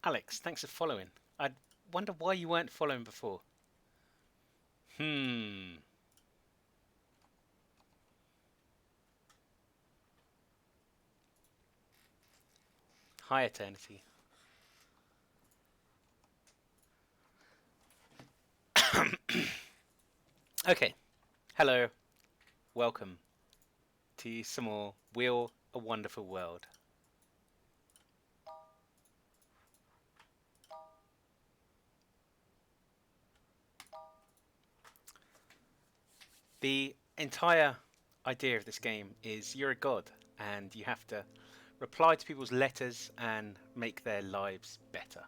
Alex, thanks for following. I wonder why you weren't following before. Hmm. Hi, Eternity. Okay. Hello. Welcome to some more Wheel a Wonderful World. The entire idea of this game is you're a god and you have to reply to people's letters and make their lives better.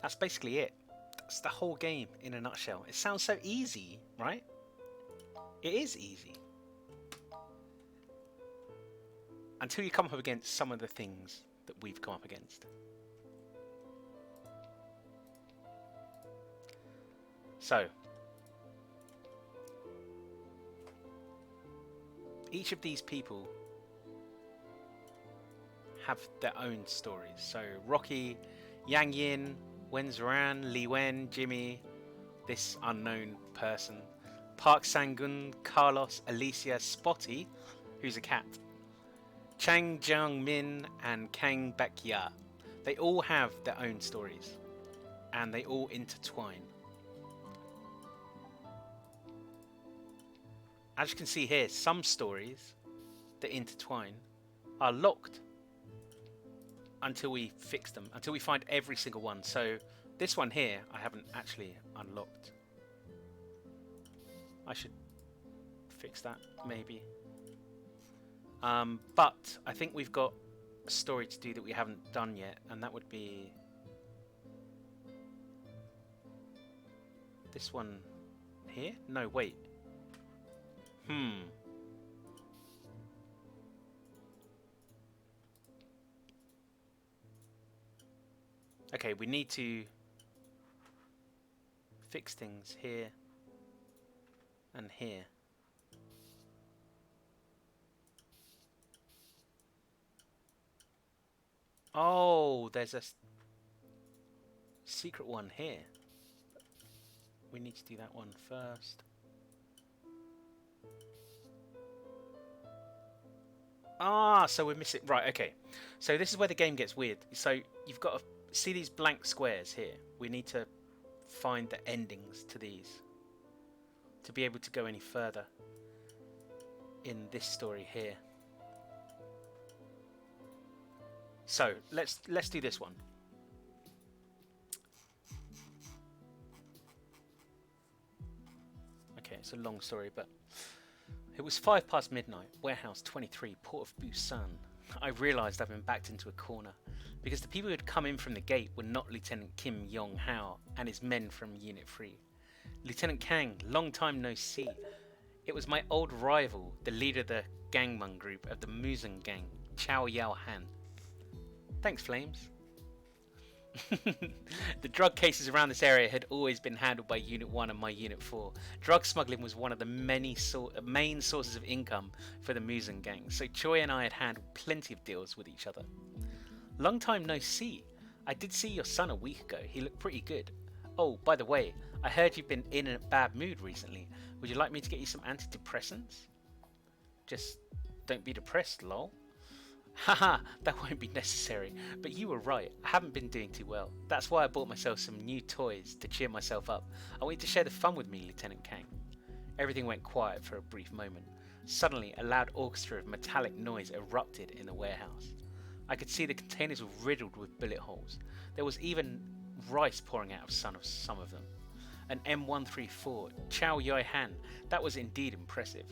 That's basically it. That's the whole game in a nutshell. It sounds so easy, right? It is easy. Until you come up against some of the things that we've come up against. So, each of these people have their own stories. So, Rocky, Yang Yin, Wen Zran, Li Wen, Jimmy, this unknown person, Park Sangun, Carlos, Alicia, Spotty, who's a cat, Chang Jiang Min, and Kang Bakya. They all have their own stories, and they all intertwine. As you can see here, some stories that intertwine are locked until we fix them, until we find every single one. So this one here, I haven't actually unlocked. I should fix that, maybe. But I think we've got a story to do that we haven't done yet, and that would be this one here? No, wait. Hmm. Okay, we need to fix things here and here. Oh, there's a secret one here. We need to do that one first. Ah, so we're missing. Right, okay. So this is where the game gets weird. So you've got to see these blank squares here. We need to find the endings to these to be able to go any further in this story here. So let's do this one. Okay, it's a long story, but it was 5 past midnight, warehouse 23, Port of Busan. I realised I'd been backed into a corner because the people who had come in from the gate were not Lieutenant Kim Yong Hao and his men from Unit 3. Lieutenant Kang, long time no see. It was my old rival, the leader of the Gangmung group of the Muzan gang, Chow Yao Han. Thanks, Flames. The drug cases around this area had always been handled by Unit 1 and my Unit 4. Drug smuggling was one of the main sources of income for the Muzan gang, so Choi and I had handled plenty of deals with each other. Long time no see. I did see your son a week ago. He looked pretty good. Oh, by the way, I heard you've been in a bad mood recently. Would you like me to get you some antidepressants? Just don't be depressed, lol. Haha, that won't be necessary. But you were right, I haven't been doing too well. That's why I bought myself some new toys to cheer myself up. I want you to share the fun with me, Lieutenant Kang. Everything went quiet for a brief moment. Suddenly, a loud orchestra of metallic noise erupted in the warehouse. I could see the containers were riddled with bullet holes. There was even rice pouring out of some of them. An M134, Chow Yai Han, that was indeed impressive.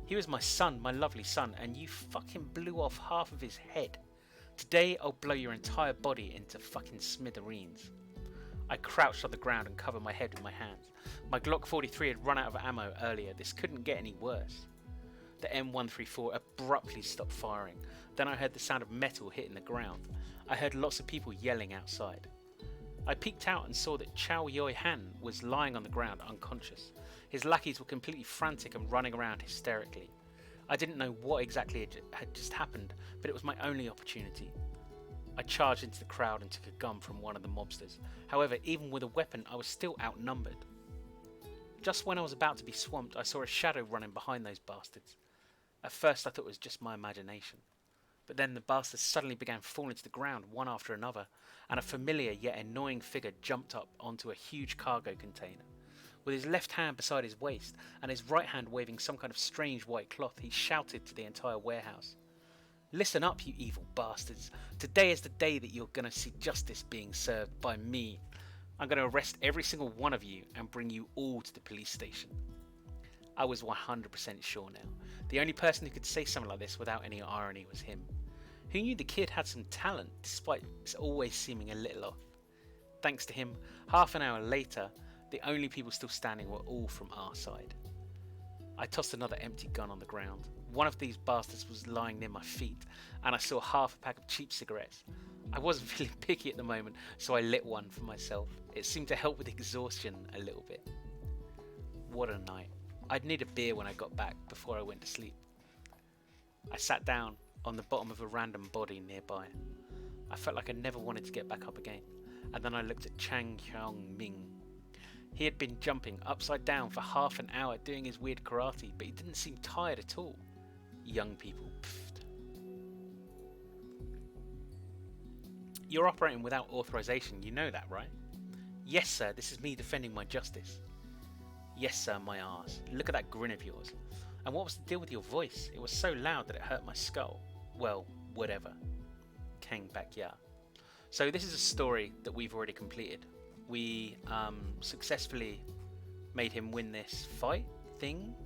He was my son, my lovely son, and you fucking blew off half of his head. Today I'll blow your entire body into fucking smithereens. I crouched on the ground and covered my head with my hands. My Glock 43 had run out of ammo earlier. This couldn't get any worse. The M134 abruptly stopped firing. Then I heard the sound of metal hitting the ground. I heard lots of people yelling outside. I peeked out and saw that Chow Yoi Han was lying on the ground unconscious. His lackeys were completely frantic and running around hysterically. I didn't know what exactly had just happened, but it was my only opportunity. I charged into the crowd and took a gun from one of the mobsters. However, even with a weapon, I was still outnumbered. Just when I was about to be swamped, I saw a shadow running behind those bastards. At first I thought it was just my imagination. But then the bastards suddenly began falling to the ground one after another, and a familiar yet annoying figure jumped up onto a huge cargo container. With his left hand beside his waist, and his right hand waving some kind of strange white cloth, he shouted to the entire warehouse. "Listen up, you evil bastards. Today is the day that you're gonna see justice being served by me. I'm gonna arrest every single one of you and bring you all to the police station." I was 100% sure now. The only person who could say something like this without any irony was him. Who knew the kid had some talent, despite always seeming a little off? Thanks to him, half an hour later, the only people still standing were all from our side. I tossed another empty gun on the ground. One of these bastards was lying near my feet, and I saw half a pack of cheap cigarettes. I wasn't feeling picky at the moment, so I lit one for myself. It seemed to help with exhaustion a little bit. What a night. I'd need a beer when I got back before I went to sleep. I sat down on the bottom of a random body nearby. I felt like I never wanted to get back up again, and then I looked at Chang Hyung Ming. He had been jumping upside down for half an hour doing his weird karate, but he didn't seem tired at all. Young people, pfft. You're operating without authorization, you know that, right? Yes, sir, this is me defending my justice. Yes, sir, my arse. Look at that grin of yours. And what was the deal with your voice? It was so loud that it hurt my skull. Well, whatever. Kang Bakya. So this is a story that we've already completed. We successfully made him win this fight thing.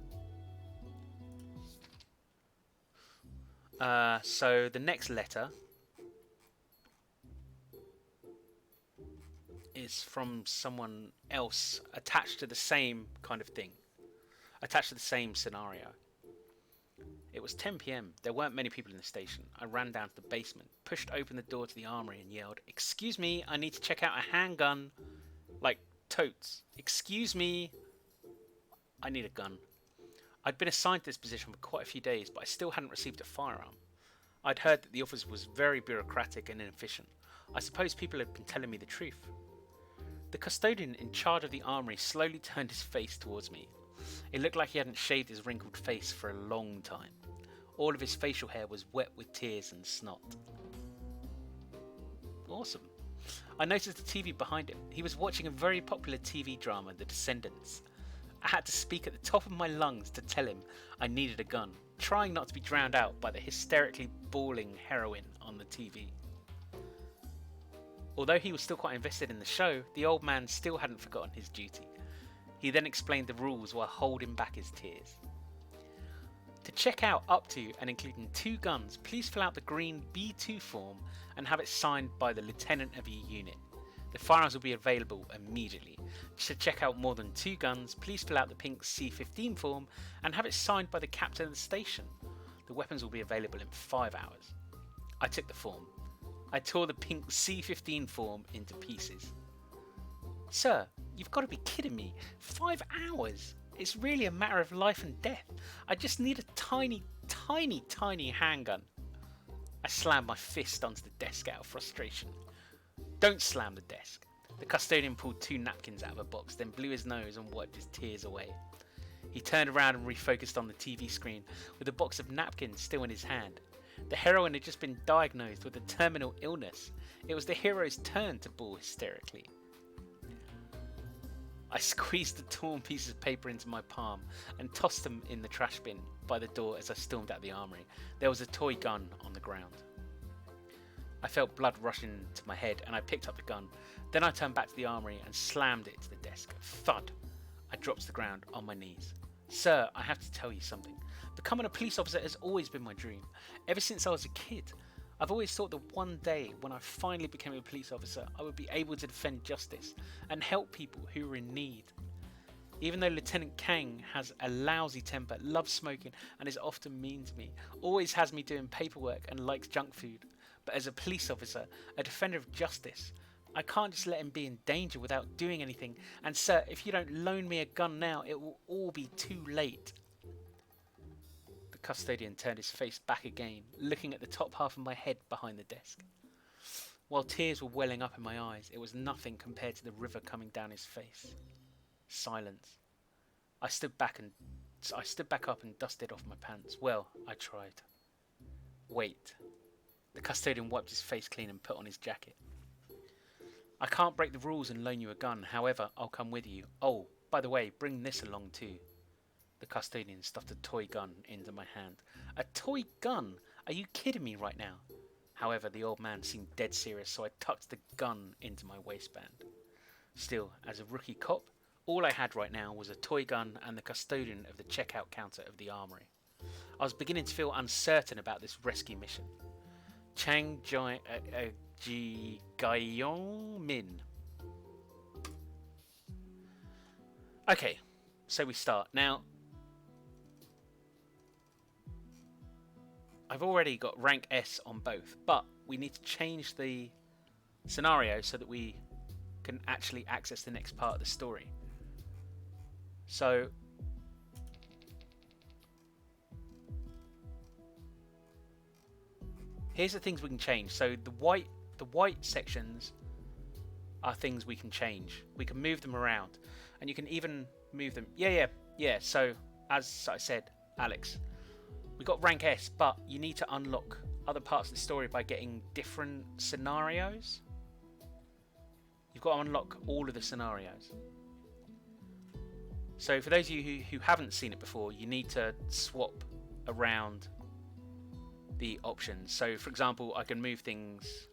So the next letter is from someone else attached to the same kind of thing, attached to the same scenario. It was 10 p.m. There weren't many people in the station. I ran down to the basement, pushed open the door to the armory and yelled, "Excuse me, I need to check out a handgun." Like, totes. "Excuse me, I need a gun." I'd been assigned to this position for quite a few days, but I still hadn't received a firearm. I'd heard that the office was very bureaucratic and inefficient. I suppose people had been telling me the truth. The custodian in charge of the armory slowly turned his face towards me. It looked like he hadn't shaved his wrinkled face for a long time. All of his facial hair was wet with tears and snot. Awesome. I noticed the TV behind him. He was watching a very popular TV drama, The Descendants. I had to speak at the top of my lungs to tell him I needed a gun, trying not to be drowned out by the hysterically bawling heroine on the TV. Although he was still quite invested in the show, the old man still hadn't forgotten his duty. He then explained the rules while holding back his tears. To check out up to and including 2 guns, please fill out the green B2 form and have it signed by the lieutenant of your unit. The firearms will be available immediately. To check out more than 2 guns, please fill out the pink C15 form and have it signed by the captain of the station. The weapons will be available in 5 hours. I took the form. I tore the pink C15 form into pieces. "Sir, you've got to be kidding me. 5 hours? It's really a matter of life and death. I just need a tiny, tiny, tiny handgun." I slammed my fist onto the desk out of frustration. "Don't slam the desk." The custodian pulled 2 napkins out of a box, then blew his nose and wiped his tears away. He turned around and refocused on the TV screen with a box of napkins still in his hand. The heroine had just been diagnosed with a terminal illness. It was the hero's turn to bawl hysterically. I squeezed the torn pieces of paper into my palm and tossed them in the trash bin by the door as I stormed out the armory. There was a toy gun on the ground. I felt blood rushing to my head and I picked up the gun. Then I turned back to the armory and slammed it to the desk. Thud! I dropped to the ground on my knees. "Sir, I have to tell you something. Becoming a police officer has always been my dream. Ever since I was a kid. I've always thought that one day when I finally became a police officer, I would be able to defend justice and help people who were in need. Even though Lieutenant Kang has a lousy temper, loves smoking and is often mean to me, always has me doing paperwork and likes junk food, but as a police officer, a defender of justice, I can't just let him be in danger without doing anything, and sir, if you don't loan me a gun now, it will all be too late." The custodian turned his face back again, looking at the top half of my head behind the desk. While tears were welling up in my eyes, it was nothing compared to the river coming down his face. Silence. I stood back up and dusted off my pants. Well, I tried. Wait. The custodian wiped his face clean and put on his jacket. I can't break the rules and loan you a gun. However, I'll come with you. Oh, by the way, bring this along too. The custodian stuffed a toy gun into my hand. A toy gun? Are you kidding me right now? However, the old man seemed dead serious, so I tucked the gun into my waistband. Still, as a rookie cop, all I had right now was a toy gun and the custodian of the checkout counter of the armory. I was beginning to feel uncertain about this rescue mission. Chang Ji Gaiong Min. Okay, so we start. Now, I've already got rank S on both, but we need to change the scenario so that we can actually access the next part of the story. So here's the things we can change. So the white sections are things we can change. We can move them around, and you can even move them. Yeah. So as I said, Alex, we got rank S, but you need to unlock other parts of the story by getting different scenarios. You've got to unlock all of the scenarios. So for those of you who haven't seen it before, you need to swap around the options. So for example, I can move things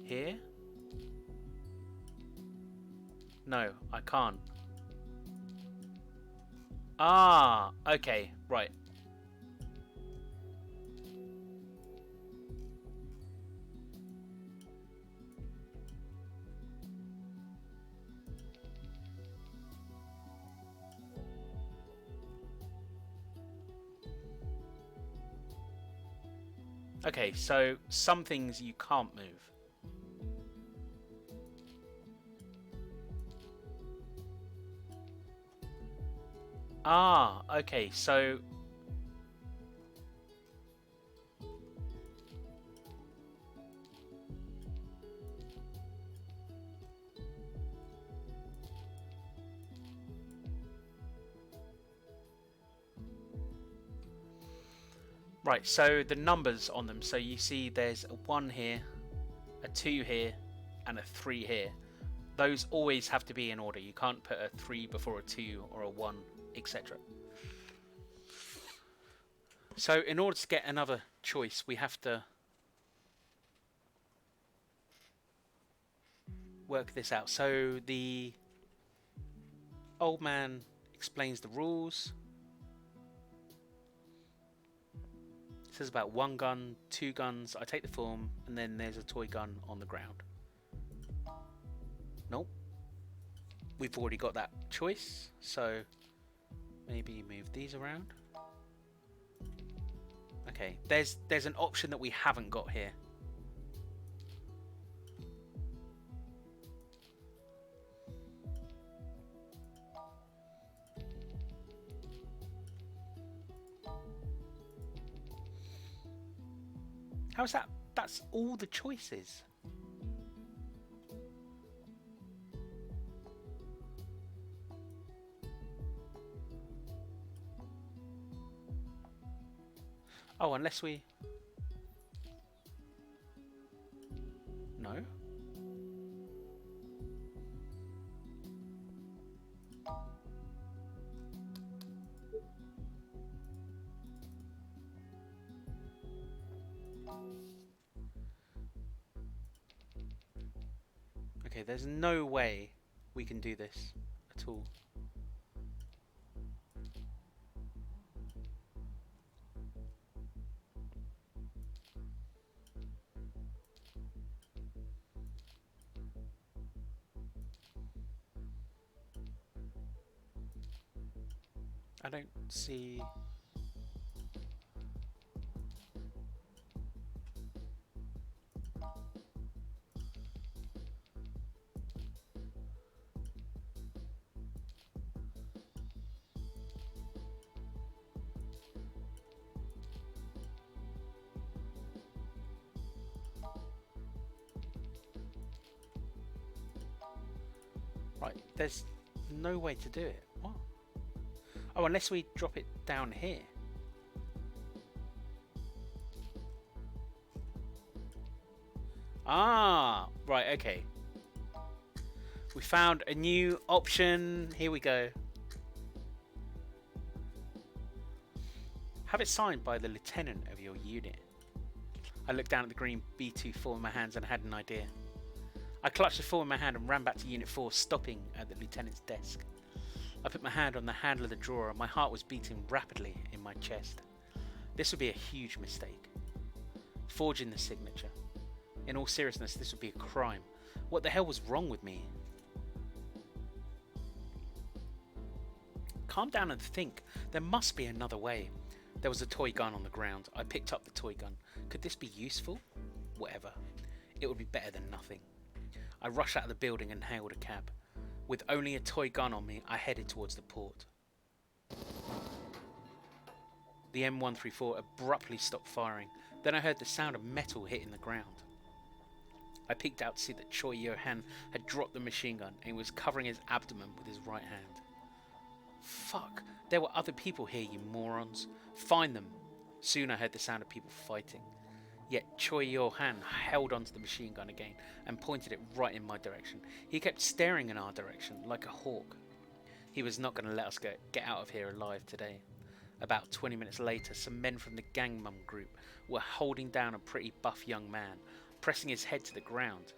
here. No, I can't. Ah, okay, right. Okay, so some things you can't move. Ah, okay, so right, so the numbers on them, so you see there's a 1 here, a 2 here, and a 3 here. Those always have to be in order. You can't put a 3 before a 2 or a 1, etc. So in order to get another choice, we have to work this out. So the old man explains the rules. It says about 1 gun, 2 guns. I take the form, and then there's a toy gun on the ground. Nope. We've already got that choice, so maybe move these around. Okay, there's an option that we haven't got here. How's that? That's all the choices. Oh, unless we... No. Okay, there's no way we can do this at all. I don't see... Right, there's no way to do it. What? Oh, unless we drop it down here. Ah, right, okay. We found a new option. Here we go. Have it signed by the lieutenant of your unit. I looked down at the green B24 in my hands and had an idea. I clutched the form in my hand and ran back to Unit 4, stopping at the lieutenant's desk. I put my hand on the handle of the drawer and my heart was beating rapidly in my chest. This would be a huge mistake. Forging the signature. In all seriousness, this would be a crime. What the hell was wrong with me? Calm down and think. There must be another way. There was a toy gun on the ground. I picked up the toy gun. Could this be useful? Whatever. It would be better than nothing. I rushed out of the building and hailed a cab. With only a toy gun on me, I headed towards the port. The M134 abruptly stopped firing. Then I heard the sound of metal hitting the ground. I peeked out to see that Choi Yo-han had dropped the machine gun and was covering his abdomen with his right hand. Fuck, there were other people here, you morons. Find them. Soon I heard the sound of people fighting. Yet Choi Yo-han held onto the machine gun again and pointed it right in my direction. He kept staring in our direction like a hawk. He was not going to let us get out of here alive today. About 20 minutes later, some men from the Gangnam group were holding down a pretty buff young man, pressing his head to the ground.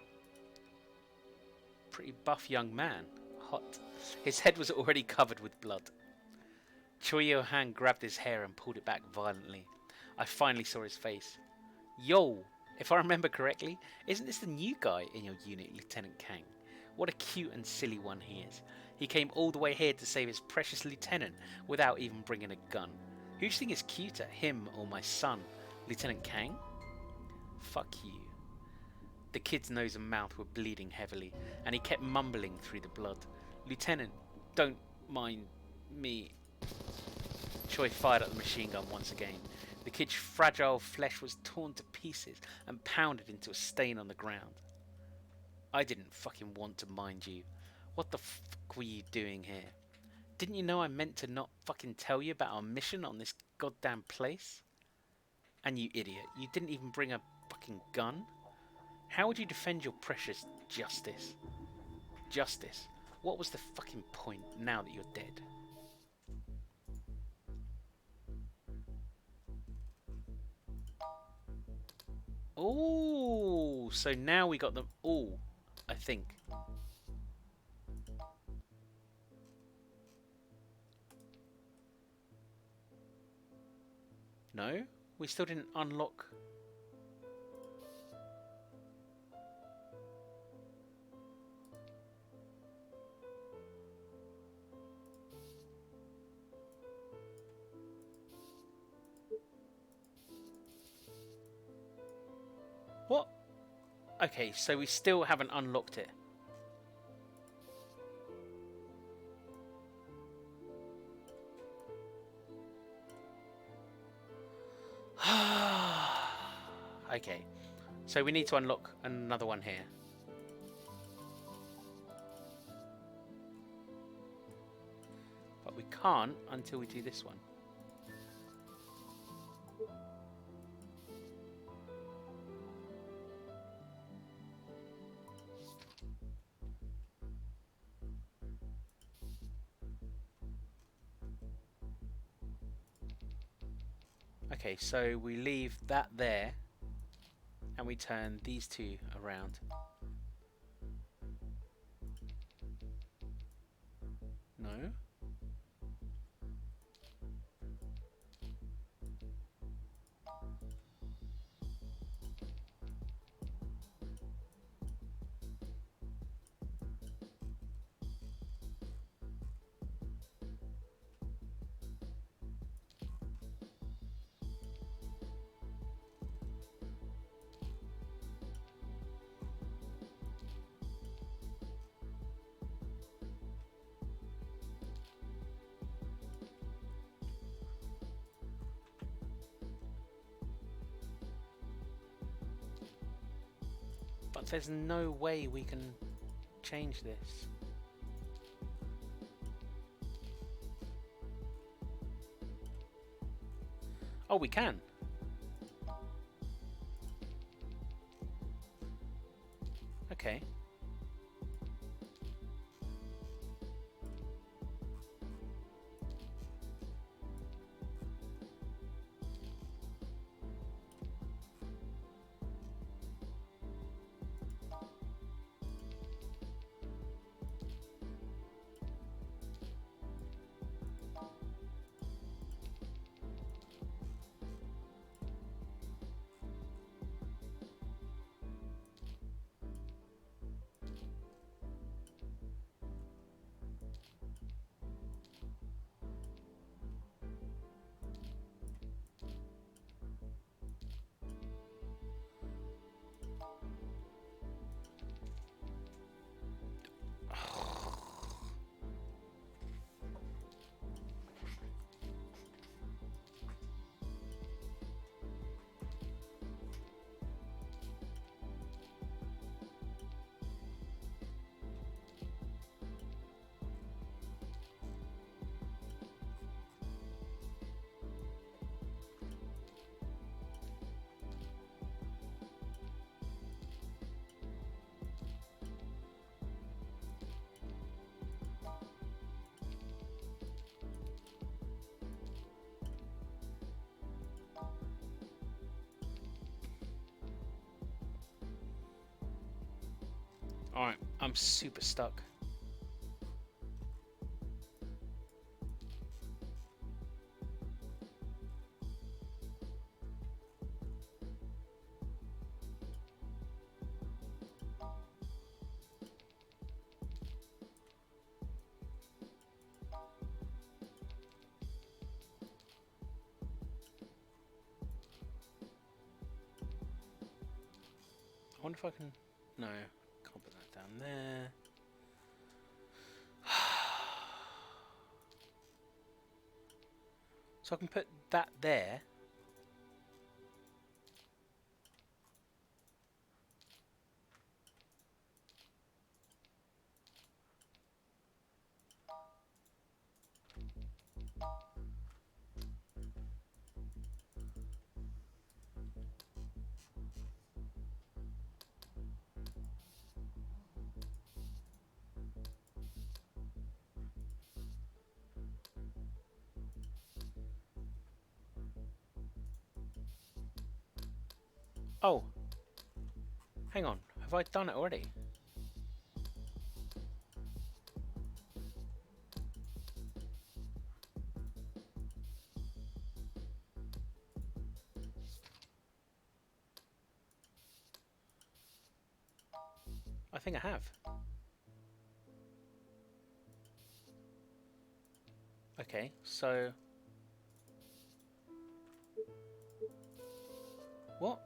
Pretty buff young man? Hot. His head was already covered with blood. Choi Yo-han grabbed his hair and pulled it back violently. I finally saw his face. Yo, if I remember correctly, isn't this the new guy in your unit, Lieutenant Kang? What a cute and silly one he is. He came all the way here to save his precious lieutenant without even bringing a gun. Who do you think is cuter, him or my son, Lieutenant Kang? Fuck you. The kid's nose and mouth were bleeding heavily, and he kept mumbling through the blood. Lieutenant, don't mind me. Choi fired at the machine gun once again. The kid's fragile flesh was torn to pieces and pounded into a stain on the ground. I didn't fucking want to mind you. What the fuck were you doing here? Didn't you know I meant to not fucking tell you about our mission on this goddamn place? And you idiot, you didn't even bring a fucking gun? How would you defend your precious justice? Justice? What was the fucking point now that you're dead? Oh, so now we got them all, I think. No, we still didn't unlock. What? Okay, so we still haven't unlocked it. Okay, so we need to unlock another one here. But we can't until we do this one. Okay, so we leave that there and we turn these two around. No? But there's no way we can change this. Oh, we can. Okay. Alright, I'm super stuck. I wonder if I can... No, can't put that down there. So I can put that there. Oh, hang on. Have I done it already? I think I have. Okay, so... What?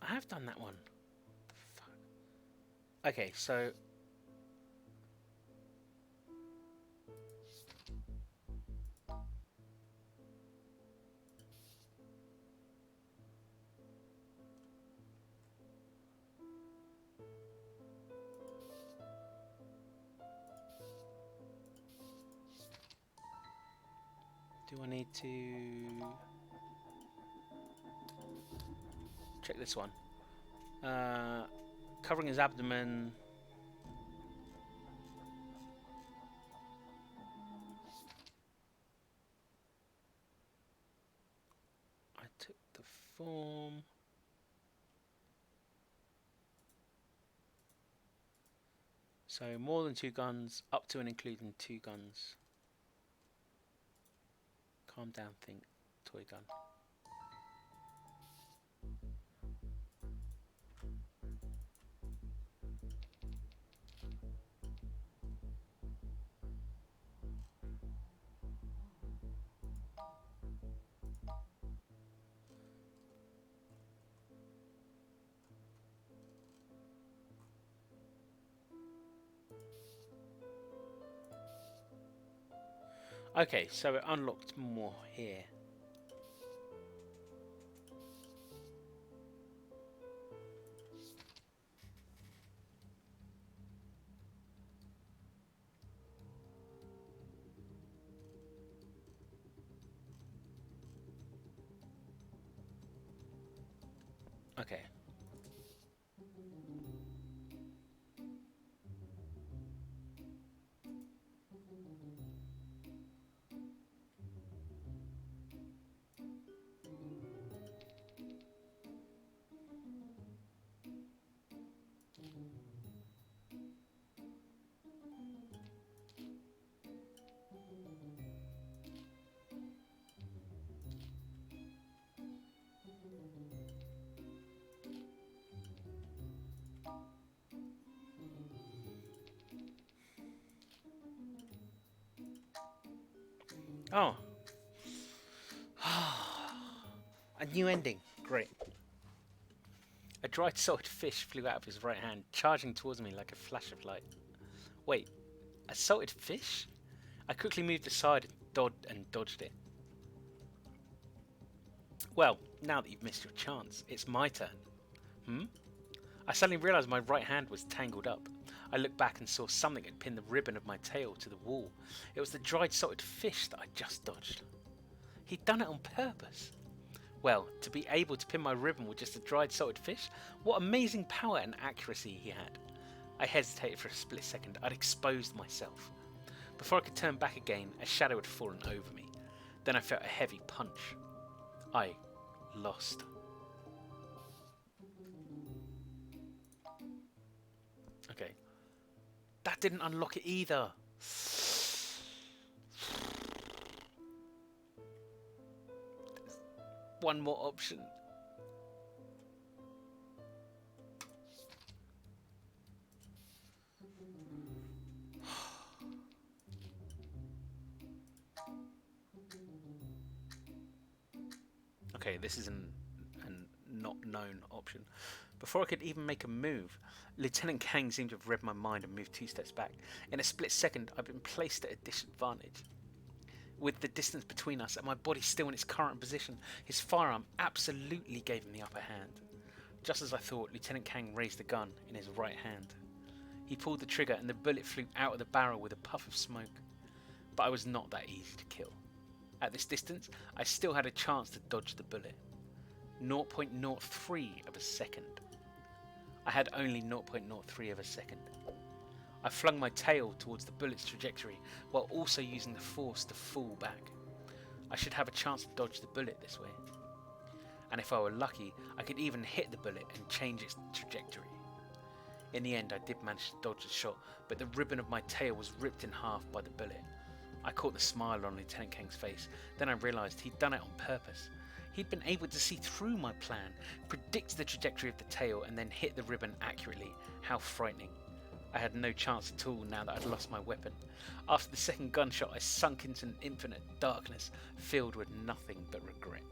I have done that one. Fuck. Okay, so... Do I need to... check this one? Covering his abdomen... I took the form... So more than 2 guns, up to and including 2 guns. Calm down, think. Toy gun. Okay, so it unlocked more here. Okay. Oh. A new ending. Great. A dried salted fish flew out of his right hand, charging towards me like a flash of light. Wait, a salted fish? I quickly moved aside and dodged it. Well, now that you've missed your chance, it's my turn. I suddenly realised my right hand was tangled up. I looked back and saw something had pinned the ribbon of my tail to the wall. It was the dried salted fish that I'd just dodged. He'd done it on purpose. Well, to be able to pin my ribbon with just a dried salted fish, what amazing power and accuracy he had. I hesitated for a split second. I'd exposed myself. Before I could turn back again, a shadow had fallen over me. Then I felt a heavy punch. I lost. Okay. That didn't unlock it either. One more option. Okay, this is a not known option. Before I could even make a move, Lieutenant Kang seemed to have read my mind and moved 2 steps back. In a split second, I'd been placed at a disadvantage. With the distance between us and my body still in its current position, his firearm absolutely gave him the upper hand. Just as I thought, Lieutenant Kang raised the gun in his right hand. He pulled the trigger and the bullet flew out of the barrel with a puff of smoke. But I was not that easy to kill. At this distance, I still had a chance to dodge the bullet. 0.03 of a second. I had only 0.03 of a second. I flung my tail towards the bullet's trajectory while also using the force to fall back. I should have a chance to dodge the bullet this way. And if I were lucky, I could even hit the bullet and change its trajectory. In the end, I did manage to dodge the shot, but the ribbon of my tail was ripped in half by the bullet. I caught the smile on Lieutenant Kang's face, then I realised he'd done it on purpose. He'd been able to see through my plan, predict the trajectory of the tail, and then hit the ribbon accurately. How frightening. I had no chance at all now that I'd lost my weapon. After the second gunshot, I sunk into an infinite darkness, filled with nothing but regret.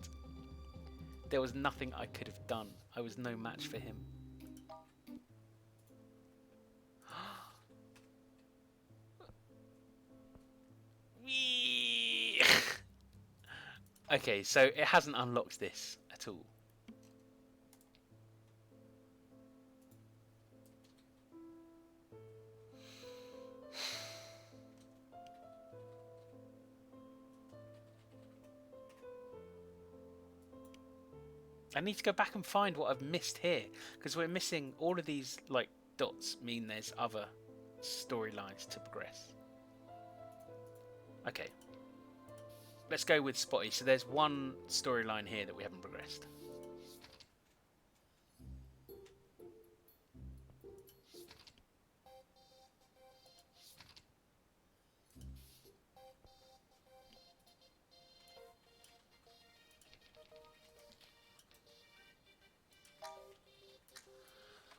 There was nothing I could have done. I was no match for him. Okay, so it hasn't unlocked this at all. I need to go back and find what I've missed here, because we're missing all of these like dots mean there's other storylines to progress. Okay. Let's go with Spotty. So there's one storyline here that we haven't progressed.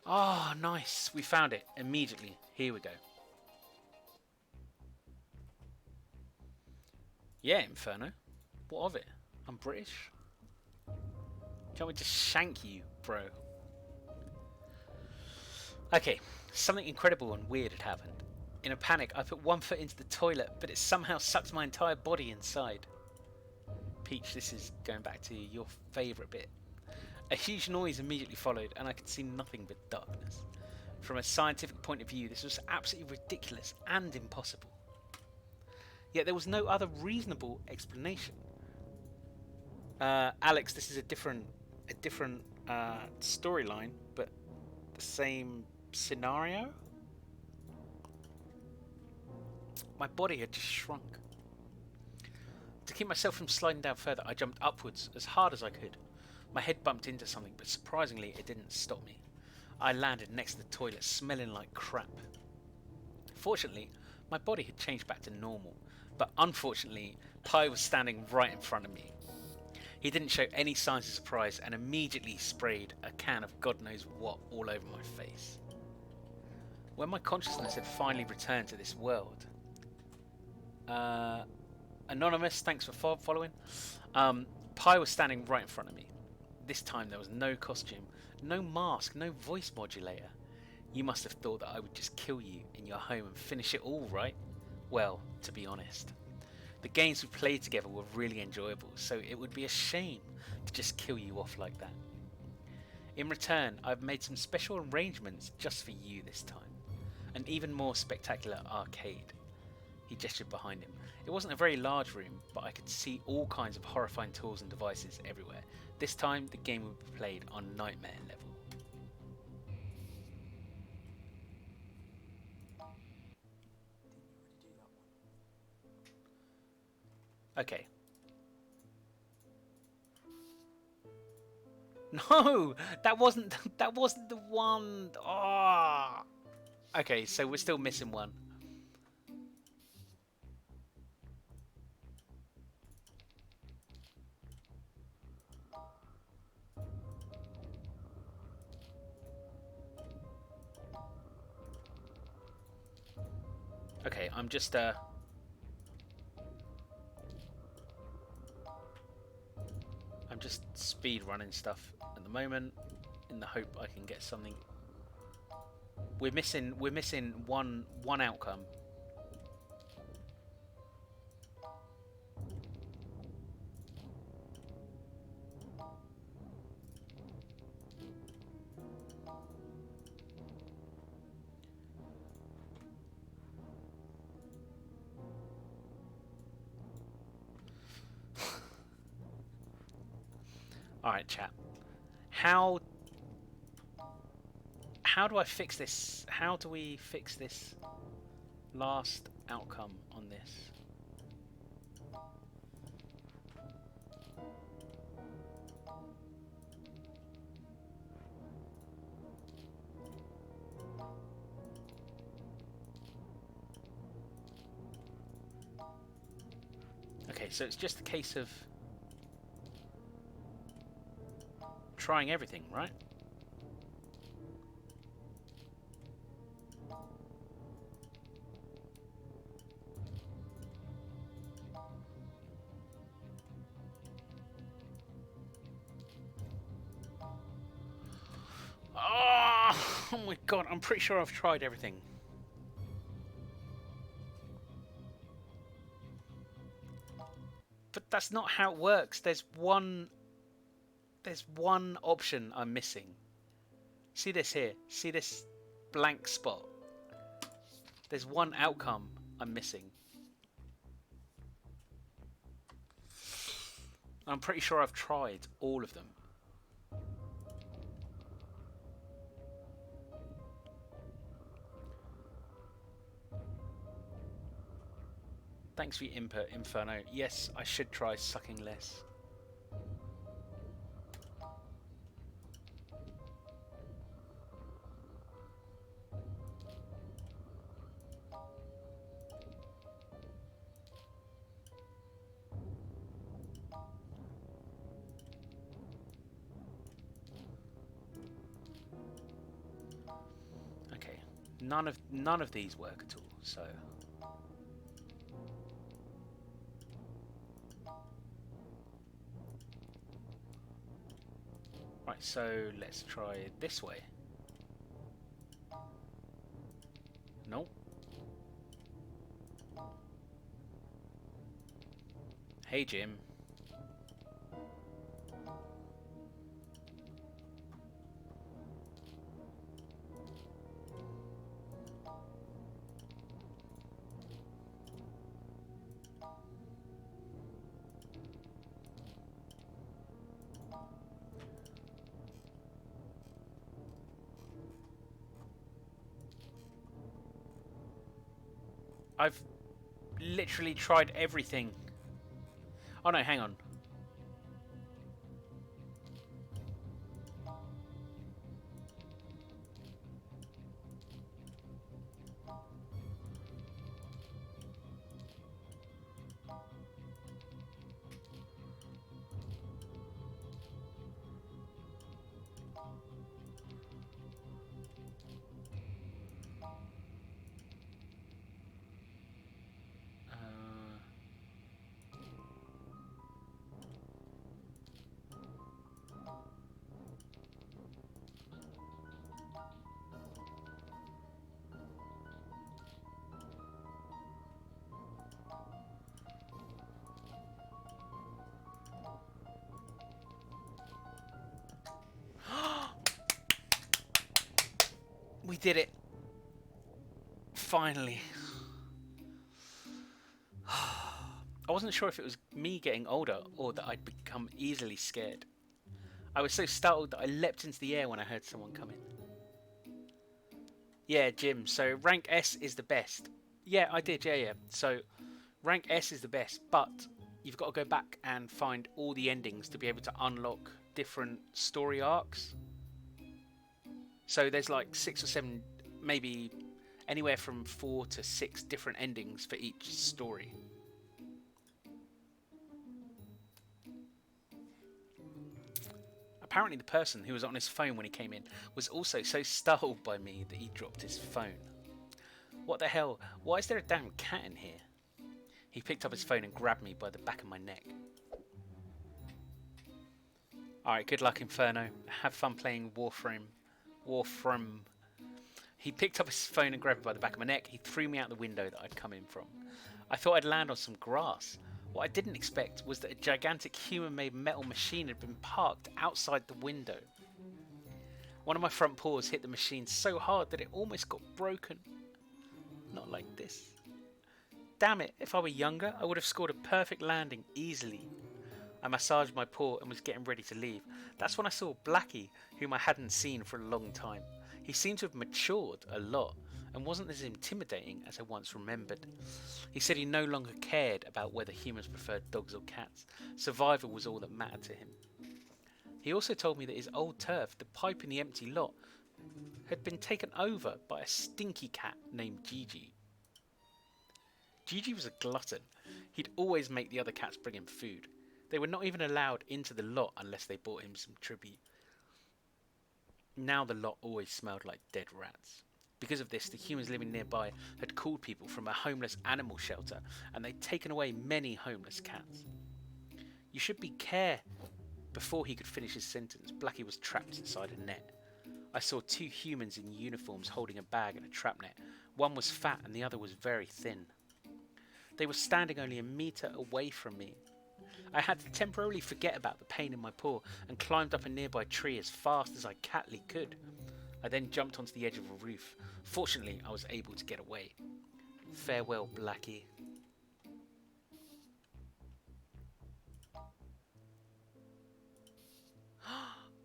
Oh, nice. We found it immediately. Here we go. Yeah, Inferno. What of it? I'm British. Can't we just shank you, bro? Okay, something incredible and weird had happened. In a panic, I put one foot into the toilet, but it somehow sucks my entire body inside. Peach, this is going back to your favourite bit. A huge noise immediately followed, and I could see nothing but darkness. From a scientific point of view, this was absolutely ridiculous and impossible. Yet there was no other reasonable explanation. Alex, this is a different storyline, but the same scenario. My body had just shrunk. To keep myself from sliding down further, I jumped upwards as hard as I could. My head bumped into something, but surprisingly it didn't stop me. I landed next to the toilet, smelling like crap. Fortunately, my body had changed back to normal, but unfortunately, Pi was standing right in front of me. He didn't show any signs of surprise and immediately sprayed a can of God knows what all over my face. When my consciousness had finally returned to this world... Anonymous, thanks for following. Pi was standing right in front of me. This time there was no costume, no mask, no voice modulator. You must have thought that I would just kill you in your home and finish it all, right? Well, to be honest. The games we played together were really enjoyable, so it would be a shame to just kill you off like that. In return, I've made some special arrangements just for you this time. An even more spectacular arcade. He gestured behind him. It wasn't a very large room, but I could see all kinds of horrifying tools and devices everywhere. This time, the game would be played on Nightmare level. Okay. No, that wasn't the one. Oh. Okay, so we're still missing one. Okay, I'm just speed running stuff at the moment in the hope I can get something. We're missing one outcome. Alright, chat. How do I fix this? How do we fix this last outcome on this? Okay, so it's just a case of trying everything, right? Oh my god, I'm pretty sure I've tried everything. But that's not how it works. There's one option I'm missing. See this here? See this blank spot? There's one outcome I'm missing. I'm pretty sure I've tried all of them. Thanks for your input, Inferno. Yes, I should try sucking less. Okay, none of these work at all, so... Right, so let's try it this way. Nope. Hey, Jim. I've literally tried everything. Oh no, hang on. We did it. Finally. I wasn't sure if it was me getting older or that I'd become easily scared. I was so startled that I leapt into the air when I heard someone come in. Yeah, Jim, so rank S is the best. Yeah, I did, yeah. So rank S is the best, but you've got to go back and find all the endings to be able to unlock different story arcs. So there's like 6 or 7, maybe anywhere from 4 to 6 different endings for each story. Apparently the person who was on his phone when he came in was also so startled by me that he dropped his phone. What the hell? Why is there a damn cat in here? He picked up his phone and grabbed me by the back of my neck. Alright, good luck, Inferno. Have fun playing Warframe. He picked up his phone and grabbed me by the back of my neck. He threw me out the window that I'd come in from. I thought I'd land on some grass. What I didn't expect was that a gigantic human-made metal machine had been parked outside the window. One of my front paws hit the machine so hard that it almost got broken. Not like this. Damn it, if I were younger, I would have scored a perfect landing easily. I massaged my paw and was getting ready to leave. That's when I saw Blackie, whom I hadn't seen for a long time. He seemed to have matured a lot and wasn't as intimidating as I once remembered. He said he no longer cared about whether humans preferred dogs or cats. Survival was all that mattered to him. He also told me that his old turf, the pipe in the empty lot, had been taken over by a stinky cat named Gigi. Gigi was a glutton. He'd always make the other cats bring him food. They were not even allowed into the lot unless they bought him some tribute. Now the lot always smelled like dead rats. Because of this, the humans living nearby had called people from a homeless animal shelter, and they'd taken away many homeless cats. You should be care. Before he could finish his sentence, Blackie was trapped inside a net. I saw 2 humans in uniforms holding a bag and a trap net. One was fat and the other was very thin. They were standing only a metre away from me. I had to temporarily forget about the pain in my paw and climbed up a nearby tree as fast as I catly could. I then jumped onto the edge of a roof. Fortunately, I was able to get away. Farewell, Blackie.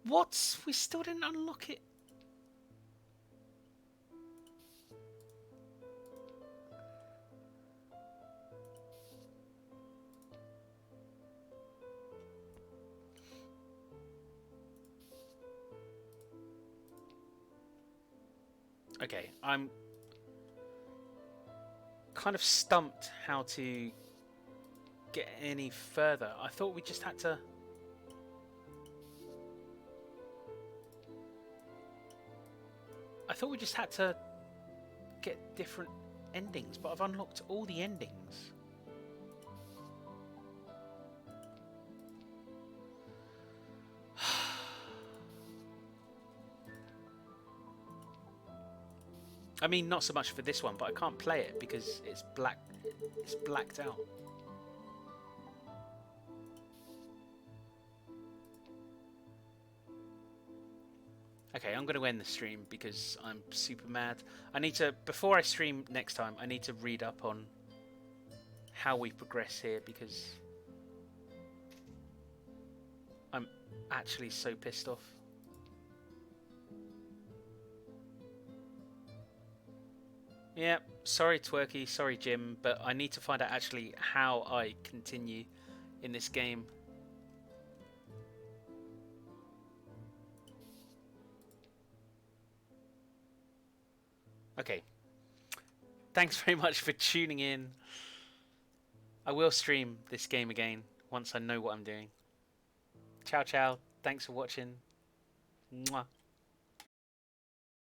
What? We still didn't unlock it. Okay, I'm kind of stumped how to get any further. I thought we just had to... get different endings, but I've unlocked all the endings. I mean, not so much for this one, but I can't play it because it's blacked out. Okay, I'm going to end the stream because I'm super mad. I need to, before I stream next time, I need to read up on how we progress here because I'm actually so pissed off. Yeah, sorry Twerky, sorry Jim, but I need to find out actually how I continue in this game. Okay. Thanks very much for tuning in. I will stream this game again once I know what I'm doing. Ciao, ciao. Thanks for watching. Mwah.